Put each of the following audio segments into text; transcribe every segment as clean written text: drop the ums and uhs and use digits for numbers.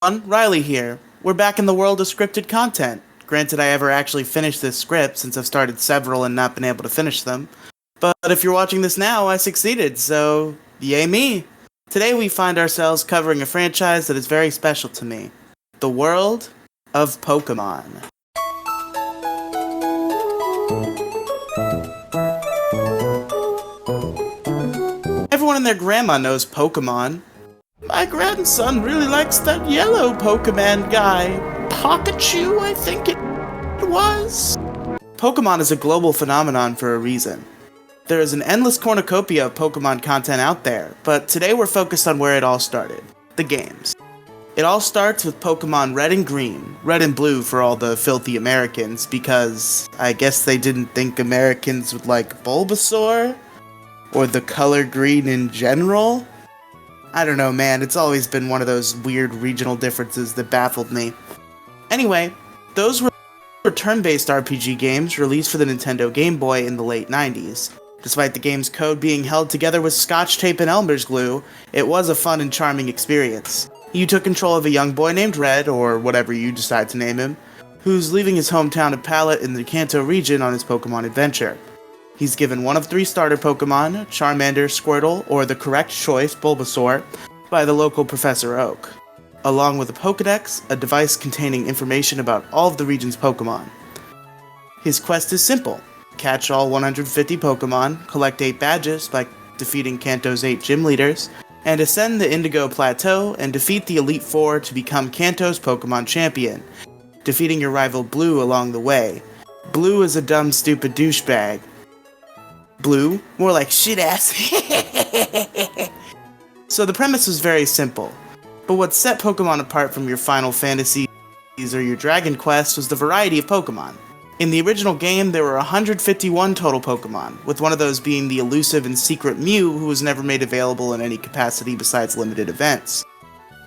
Riley here. We're back in the world of scripted content. Granted, I ever actually finished this script since I've started several and not been able to finish them. But if you're watching this now, I succeeded, so yay me. Today we find ourselves covering a franchise that is very special to me. The world of Pokemon. Everyone and their grandma knows Pokemon. My grandson really likes that yellow Pokemon guy. Pikachu, I think it was. Pokemon is a global phenomenon for a reason. There is an endless cornucopia of Pokemon content out there, but today we're focused on where it all started, the games. It all starts with Pokemon Red and Green, Red and Blue for all the filthy Americans, because I guess they didn't think Americans would like Bulbasaur? Or the color green in general? I don't know, man, it's always been one of those weird regional differences that baffled me. Anyway, those were turn-based RPG games released for the Nintendo Game Boy in the late 90s. Despite the game's code being held together with scotch tape and Elmer's glue, it was a fun and charming experience. You took control of a young boy named Red, or whatever you decide to name him, who's leaving his hometown of Pallet in the Kanto region on his Pokemon adventure. He's given one of 3 starter Pokemon, Charmander, Squirtle, or the correct choice, Bulbasaur, by the local Professor Oak, along with a Pokedex, a device containing information about all of the region's Pokemon. His quest is simple: catch all 150 Pokemon, collect 8 badges by defeating Kanto's 8 gym leaders, and ascend the Indigo Plateau and defeat the Elite Four to become Kanto's Pokemon champion, defeating your rival Blue along the way. Blue is a dumb, stupid douchebag. Blue? More like shit-ass. So the premise was very simple, but what set Pokemon apart from your Final Fantasies or your Dragon Quest was the variety of Pokemon. In the original game, there were 151 total Pokemon, with one of those being the elusive and secret Mew, who was never made available in any capacity besides limited events.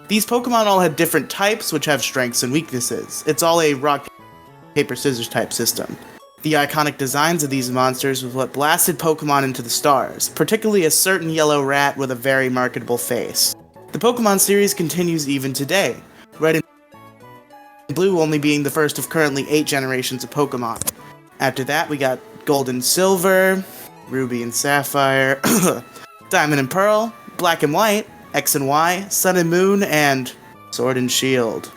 These Pokemon all had different types, which have strengths and weaknesses. It's all a rock, paper, scissors type system. The iconic designs of these monsters was what blasted Pokemon into the stars, particularly a certain yellow rat with a very marketable face. The Pokemon series continues even today, Red and Blue only being the first of currently 8 generations of Pokemon. After that, we got Gold and Silver, Ruby and Sapphire, Diamond and Pearl, Black and White, X and Y, Sun and Moon, and Sword and Shield.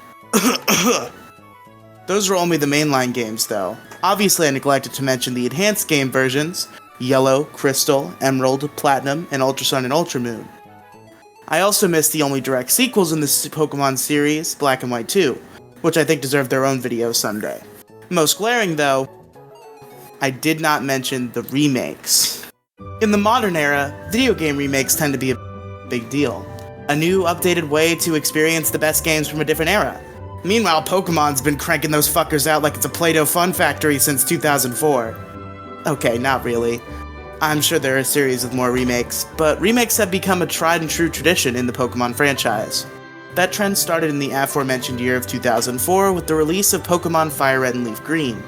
Those were only the mainline games, though. Obviously, I neglected to mention the enhanced game versions, Yellow, Crystal, Emerald, Platinum, and Ultra Sun and Ultra Moon. I also missed the only direct sequels in this Pokemon series, Black and White 2, which I think deserve their own video someday. Most glaring, though, I did not mention the remakes. In the modern era, video game remakes tend to be a big deal. A new, updated way to experience the best games from a different era. Meanwhile, Pokemon's been cranking those fuckers out like it's a Play-Doh fun factory since 2004. Okay, not really. I'm sure there are a series of more remakes, but remakes have become a tried and true tradition in the Pokemon franchise. That trend started in the aforementioned year of 2004 with the release of Pokemon Fire Red and Leaf Green.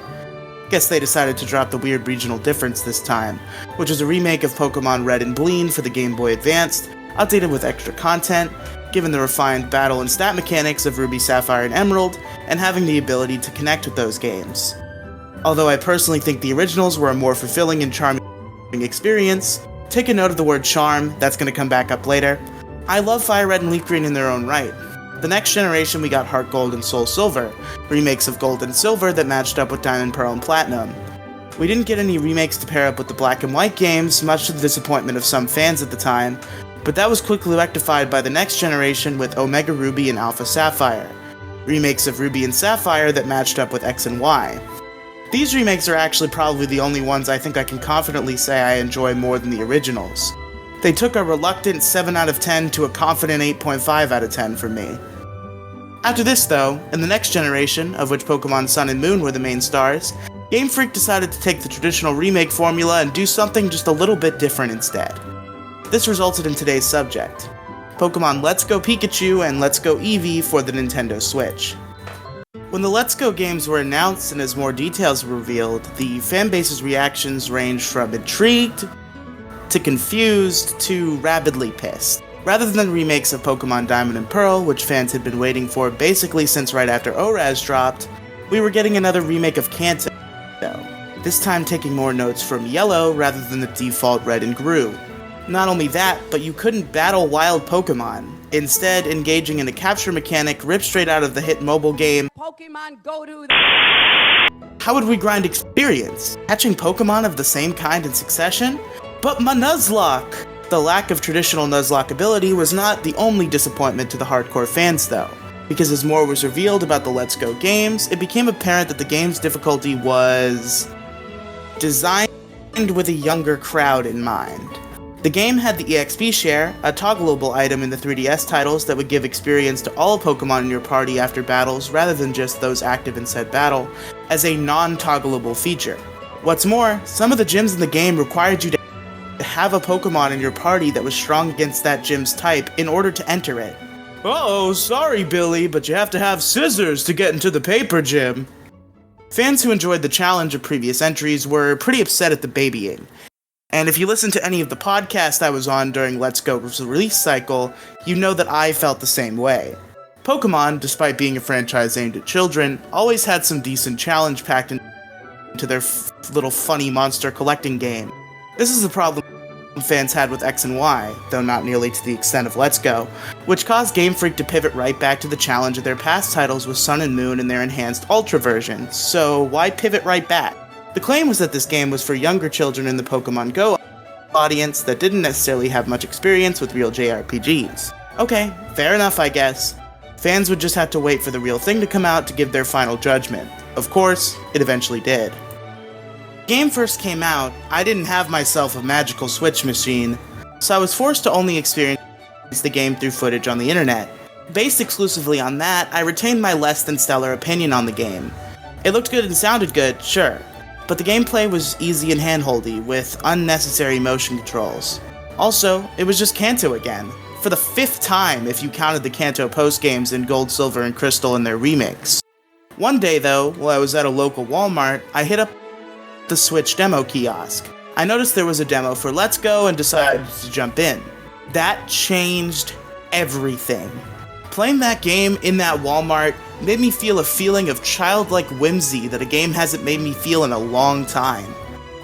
Guess they decided to drop the weird regional difference this time, which is a remake of Pokemon Red and Bleen for the Game Boy Advance, updated with extra content, given the refined battle and stat mechanics of Ruby, Sapphire, and Emerald, and having the ability to connect with those games. Although I personally think the originals were a more fulfilling and charming experience, take a note of the word charm, that's going to come back up later. I love Fire Red and Leaf Green in their own right. The next generation we got Heart Gold and Soul Silver, remakes of Gold and Silver that matched up with Diamond, Pearl, and Platinum. We didn't get any remakes to pair up with the Black and White games, much to the disappointment of some fans at the time, but that was quickly rectified by the next generation with Omega Ruby and Alpha Sapphire, remakes of Ruby and Sapphire that matched up with X and Y. These remakes are actually probably the only ones I think I can confidently say I enjoy more than the originals. They took a reluctant 7 out of 10 to a confident 8.5 out of 10 for me. After this though, in the next generation, of which Pokemon Sun and Moon were the main stars, Game Freak decided to take the traditional remake formula and do something just a little bit different instead. This resulted in today's subject, Pokemon Let's Go Pikachu and Let's Go Eevee for the Nintendo Switch. When the Let's Go games were announced and as more details were revealed, the fanbase's reactions ranged from intrigued to confused to rabidly pissed. Rather than remakes of Pokemon Diamond and Pearl, which fans had been waiting for basically since right after ORAS dropped, we were getting another remake of Kanto, this time taking more notes from Yellow rather than the default Red and Gru. Not only that, but you couldn't battle wild Pokemon, instead engaging in a capture mechanic ripped straight out of the hit mobile game Pokemon Go to How would we grind experience? Catching Pokemon of the same kind in succession? But my Nuzlocke! The lack of traditional Nuzlocke ability was not the only disappointment to the hardcore fans though, because as more was revealed about the Let's Go games, it became apparent that the game's difficulty was designed with a younger crowd in mind. The game had the EXP share, a toggleable item in the 3DS titles that would give experience to all Pokemon in your party after battles rather than just those active in said battle, as a non-toggleable feature. What's more, some of the gyms in the game required you to have a Pokemon in your party that was strong against that gym's type in order to enter it. Oh, sorry Billy, but you have to have scissors to get into the paper gym. Fans who enjoyed the challenge of previous entries were pretty upset at the babying. And if you listen to any of the podcasts I was on during Let's Go's release cycle, you know that I felt the same way. Pokemon, despite being a franchise aimed at children, always had some decent challenge packed into their little funny monster collecting game. This is the problem fans had with X and Y, though not nearly to the extent of Let's Go, which caused Game Freak to pivot right back to the challenge of their past titles with Sun and Moon and their enhanced Ultra version, so why pivot right back? The claim was that this game was for younger children in the Pokemon Go audience that didn't necessarily have much experience with real JRPGs. Okay, fair enough I guess. Fans would just have to wait for the real thing to come out to give their final judgment. Of course, it eventually did. When the game first came out, I didn't have myself a magical Switch machine, so I was forced to only experience the game through footage on the internet. Based exclusively on that, I retained my less than stellar opinion on the game. It looked good and sounded good, sure, but the gameplay was easy and handholdy, with unnecessary motion controls. Also, it was just Kanto again, for the 5th time if you counted the Kanto post-games in Gold, Silver, and Crystal and their remakes. One day though, while I was at a local Walmart, I hit up the Switch demo kiosk. I noticed there was a demo for Let's Go and decided to jump in. That changed everything. Playing that game in that Walmart made me feel a feeling of childlike whimsy that a game hasn't made me feel in a long time.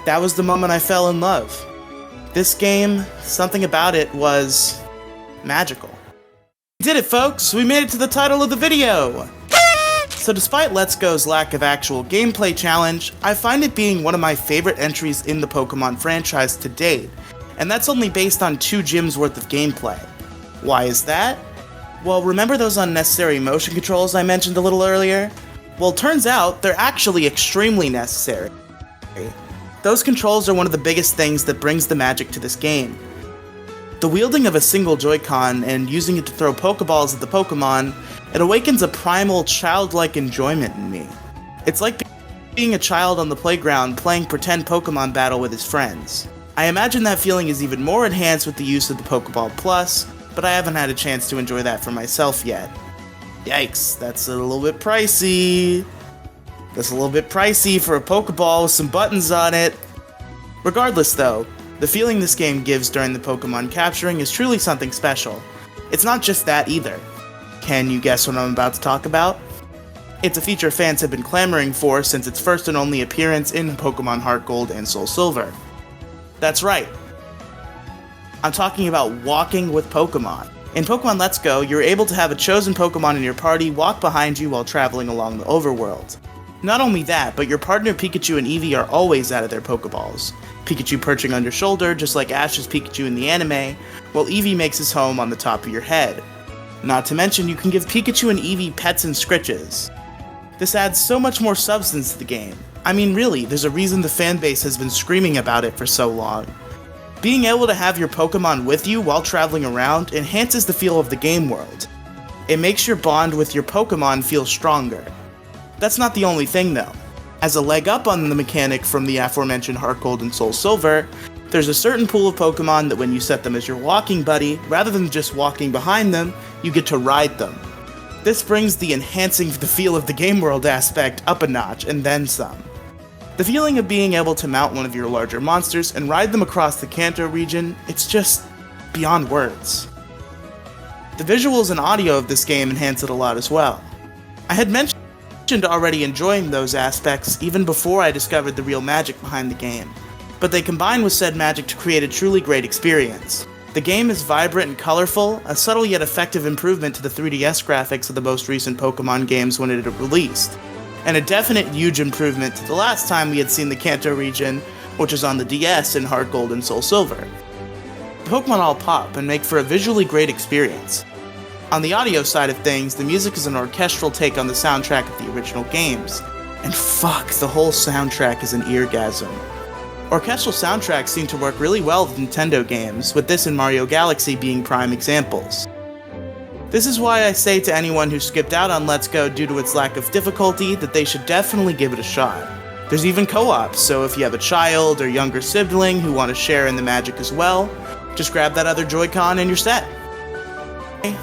That was the moment I fell in love. This game, something about it was magical. We did it, folks! We made it to the title of the video! So despite Let's Go's lack of actual gameplay challenge, I find it being one of my favorite entries in the Pokemon franchise to date, and that's only based on 2 gyms worth of gameplay. Why is that? Well, remember those unnecessary motion controls I mentioned a little earlier? Well, turns out they're actually extremely necessary. Those controls are one of the biggest things that brings the magic to this game. The wielding of a single Joy-Con and using it to throw Pokeballs at the Pokemon, it awakens a primal, childlike enjoyment in me. It's like being a child on the playground playing pretend Pokemon battle with his friends. I imagine that feeling is even more enhanced with the use of the Pokeball Plus, but I haven't had a chance to enjoy that for myself yet. Yikes, that's a little bit pricey. That's a little bit pricey for a Pokeball with some buttons on it. Regardless though, the feeling this game gives during the Pokemon capturing is truly something special. It's not just that either. Can you guess what I'm about to talk about? It's a feature fans have been clamoring for since its first and only appearance in Pokemon Heart Gold and Soul Silver. That's right. I'm talking about walking with Pokemon. In Pokemon Let's Go, you're able to have a chosen Pokemon in your party walk behind you while traveling along the overworld. Not only that, but your partner Pikachu and Eevee are always out of their Pokeballs. Pikachu perching on your shoulder, just like Ash's Pikachu in the anime, while Eevee makes his home on the top of your head. Not to mention, you can give Pikachu and Eevee pets and scritches. This adds so much more substance to the game. I mean really, there's a reason the fanbase has been screaming about it for so long. Being able to have your Pokemon with you while traveling around enhances the feel of the game world. It makes your bond with your Pokemon feel stronger. That's not the only thing though. As a leg up on the mechanic from the aforementioned Heart Gold and Soul Silver, there's a certain pool of Pokemon that when you set them as your walking buddy, rather than just walking behind them, you get to ride them. This brings the enhancing the feel of the game world aspect up a notch and then some. The feeling of being able to mount one of your larger monsters and ride them across the Kanto region, it's just beyond words. The visuals and audio of this game enhance it a lot as well. I had mentioned already enjoying those aspects even before I discovered the real magic behind the game, but they combine with said magic to create a truly great experience. The game is vibrant and colorful, a subtle yet effective improvement to the 3DS graphics of the most recent Pokemon games when it had released, and a definite huge improvement to the last time we had seen the Kanto region, which is on the DS in Heart Gold and Soul Silver. The Pokemon all pop and make for a visually great experience. On the audio side of things, the music is an orchestral take on the soundtrack of the original games. And fuck, the whole soundtrack is an eargasm. Orchestral soundtracks seem to work really well with Nintendo games, with this and Mario Galaxy being prime examples. This is why I say to anyone who skipped out on Let's Go due to its lack of difficulty that they should definitely give it a shot. There's even co-ops, so if you have a child or younger sibling who want to share in the magic as well, just grab that other Joy-Con and you're set.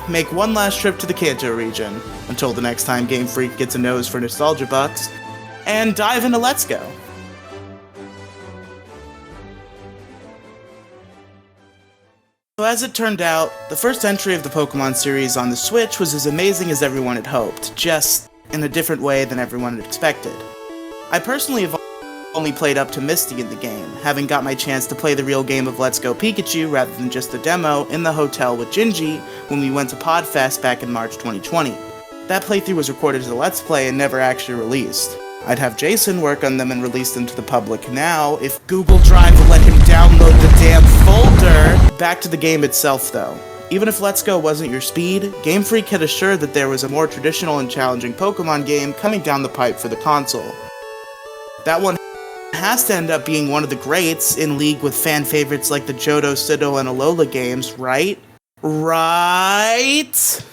Make one last trip to the Kanto region, until the next time Game Freak gets a nose for nostalgia bucks, and dive into Let's Go. So as it turned out, the first entry of the Pokemon series on the Switch was as amazing as everyone had hoped, just in a different way than everyone had expected. I personally have only played up to Misty in the game, having got my chance to play the real game of Let's Go Pikachu rather than just the demo in the hotel with Gingy when we went to Podfest back in March 2020. That playthrough was recorded as a Let's Play and never actually released. I'd have Jason work on them and release them to the public now if Google Drive will let him download the damn folder! Back to the game itself though. Even if Let's Go wasn't your speed, Game Freak had assured that there was a more traditional and challenging Pokemon game coming down the pipe for the console. That one has to end up being one of the greats, in league with fan favorites like the Johto, Sinnoh, and Alola games, right? Right?